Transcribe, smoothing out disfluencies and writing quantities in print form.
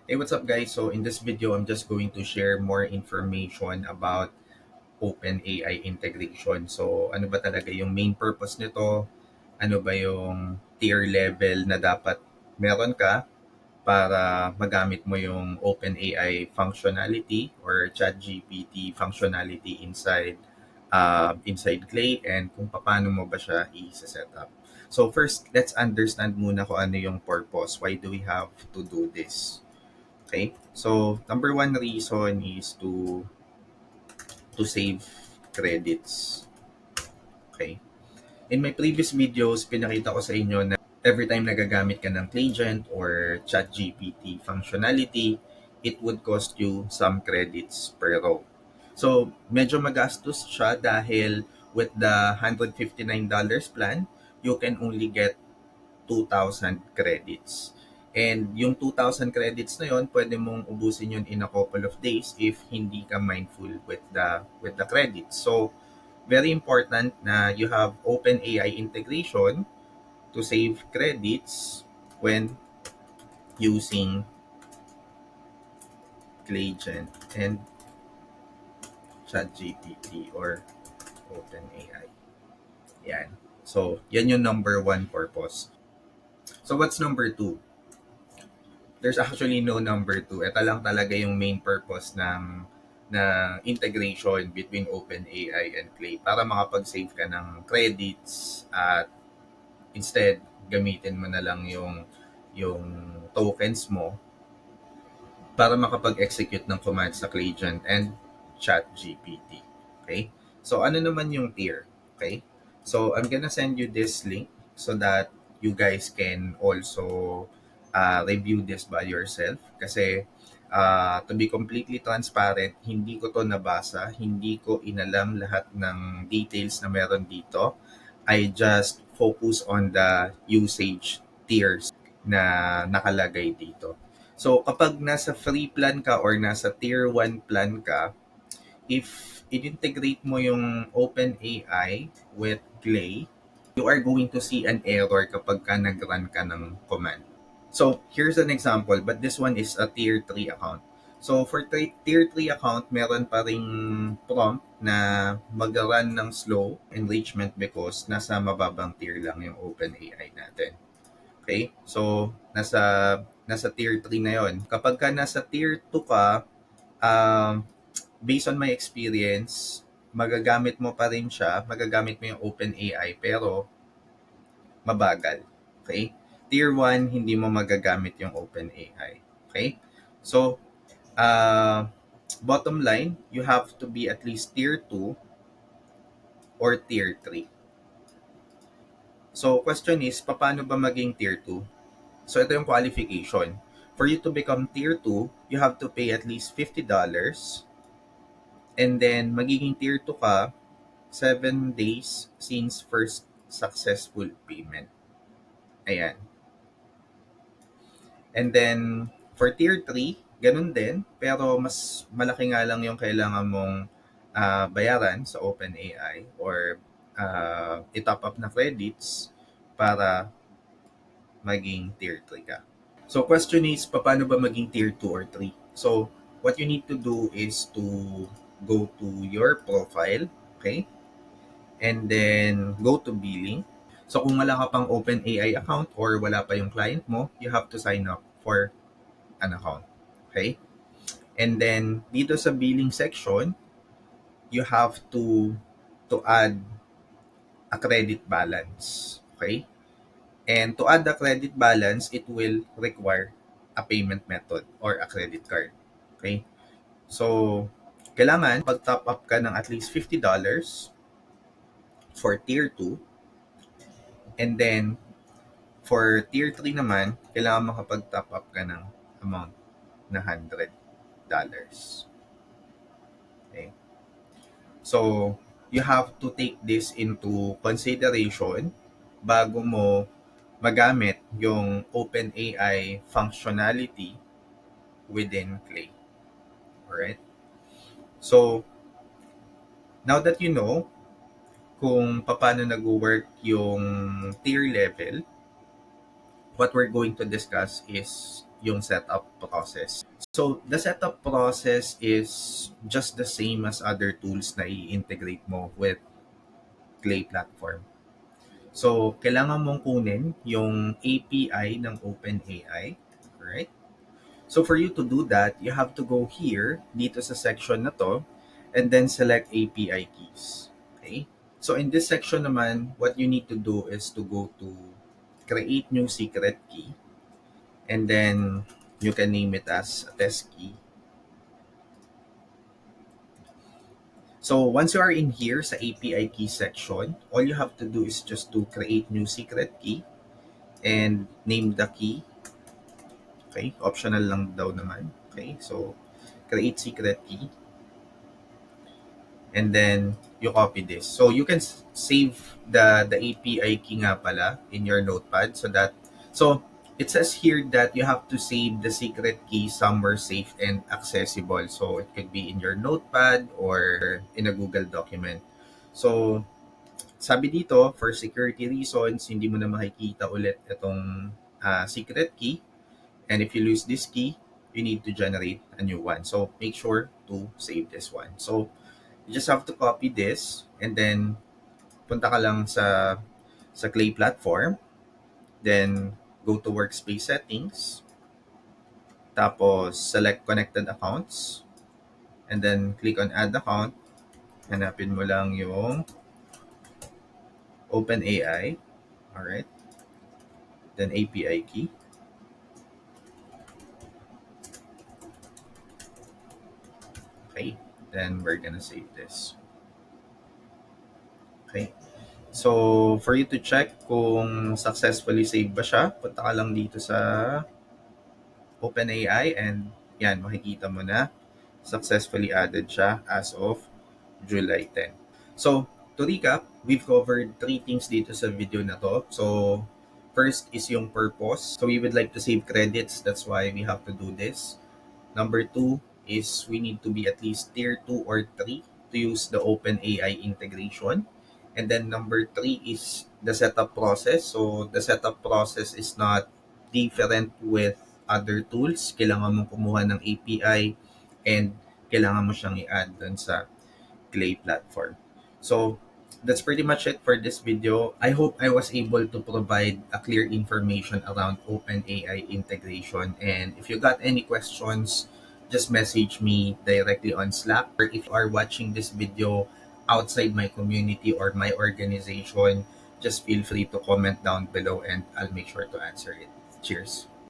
Hey, what's up guys? So in this video, I'm just going to share more information about OpenAI integration. So ano ba talaga yung main purpose nito? Ano ba yung tier level na dapat meron ka para magamit mo yung OpenAI functionality or ChatGPT functionality inside Clay and kung paano mo ba siya i-set up. So first, let's understand muna kung ano yung purpose. Why do we have to do this? Okay? So, number one reason is to save credits. Okay? In my previous videos, pinakita ko sa inyo na every time nagagamit ka ng Claygent or ChatGPT functionality, it would cost you some credits per row. So, medyo magastos siya dahil with the $159 plan, you can only get 2,000 credits. And yung 2,000 credits na yon, pwede mong ubusin yun in a couple of days if hindi ka mindful with the credits. So, very important na you have OpenAI integration to save credits when using Claygen and ChatGPT or OpenAI. Yan. So, yan yung number one purpose. So, what's number two? There's actually no number two. Ito lang talaga yung main purpose na integration between OpenAI and Clay para makapag-save ka ng credits at instead gamitin mo na lang yung tokens mo para makapag-execute ng commands sa Claygen and ChatGPT. Okay? So ano naman yung tier? Okay? So I'm gonna send you this link so that you guys can also review this by yourself kasi to be completely transparent, hindi ko to nabasa, hindi ko inalam lahat ng details na meron dito. I just focus on the usage tiers na nakalagay dito. So, kapag nasa free plan ka or nasa tier 1 plan ka, if integrate mo yung OpenAI with Clay, you are going to see an error kapag ka nag-run ka ng command. So, here's an example, but this one is a tier 3 account. So, for tier 3 account, meron pa ring prompt na mag-run ng slow enrichment because nasa mababang tier lang yung OpenAI natin. Okay? So, nasa tier 3 na yon. Kapag ka nasa tier 2 ka, um, based on my experience, magagamit mo yung OpenAI pero mabagal. Okay? Tier 1, hindi mo magagamit yung OpenAI. Okay? So, bottom line, you have to be at least tier 2 or tier 3. So, question is, paano ba maging tier 2? So, ito yung qualification. For you to become tier 2, you have to pay at least $50 and then magiging tier 2 ka 7 days since first successful payment. Ayan. And then, for tier 3, ganun din, pero mas malaki nga lang yung kailangan mong bayaran sa OpenAI or i-top up na credits para maging tier 3 ka. So, question is, paano ba maging tier 2 or 3? So, what you need to do is to go to your profile, okay? And then, go to billing. So, kung wala ka pang OpenAI account or wala pa yung client mo, you have to sign up for an account. Okay? And then, dito sa billing section, you have to add a credit balance. Okay? And to add the credit balance, it will require a payment method or a credit card. Okay? So, kailangan pag-top up ka ng at least $50 for tier 2. And then, for tier 3 naman, kailangan makapag-top up ka ng amount na $100. Okay? So, you have to take this into consideration bago mo magamit yung OpenAI functionality within Clay. Alright? So, now that you know kung paano nag-work yung tier level, what we're going to discuss is yung setup process. So, the setup process is just the same as other tools na i-integrate mo with Clay platform. So, kailangan mong kunin yung API ng OpenAI, right? So, for you to do that, you have to go here, dito sa section na to, and then select API keys. Okay? So, in this section naman, what you need to do is to go to create new secret key, and then you can name it as a test key. So once you are in here sa API key section, all you have to do is just to create new secret key and name the key. Okay, optional lang daw naman. Okay, so create secret key and then you copy this. So you can save the API key nga pala in your notepad so it says here that you have to save the secret key somewhere safe and accessible. So it could be in your notepad or in a Google document. So sabi dito, for security reasons, hindi mo na makikita ulit itong secret key. And if you lose this key, you need to generate a new one. So make sure to save this one. So you just have to copy this and then punta ka lang sa Clay platform. Then go to workspace settings. Tapos select connected accounts. And then click on add account. Hanapin mo lang yung OpenAI. Alright. Then API key. Okay. Then we're gonna save this. Okay. So, for you to check kung successfully save ba siya, punta ka lang dito sa OpenAI and yan, makikita mo na successfully added siya as of July 10. So, to recap, we've covered 3 things dito sa video na to. So, first is yung purpose. So, we would like to save credits. That's why we have to do this. Number 2 is we need to be at least tier 2 or 3 to use the OpenAI integration. And then number 3 is the setup process. So, the setup process is not different with other tools. Kailangan mong kumuha ng API and kailangan mo siyang i-add dun sa Clay platform. So, that's pretty much it for this video. I hope I was able to provide a clear information around OpenAI integration. And if you got any questions, just message me directly on Slack. Or if you are watching this video outside my community or my organization, just feel free to comment down below and I'll make sure to answer it. Cheers.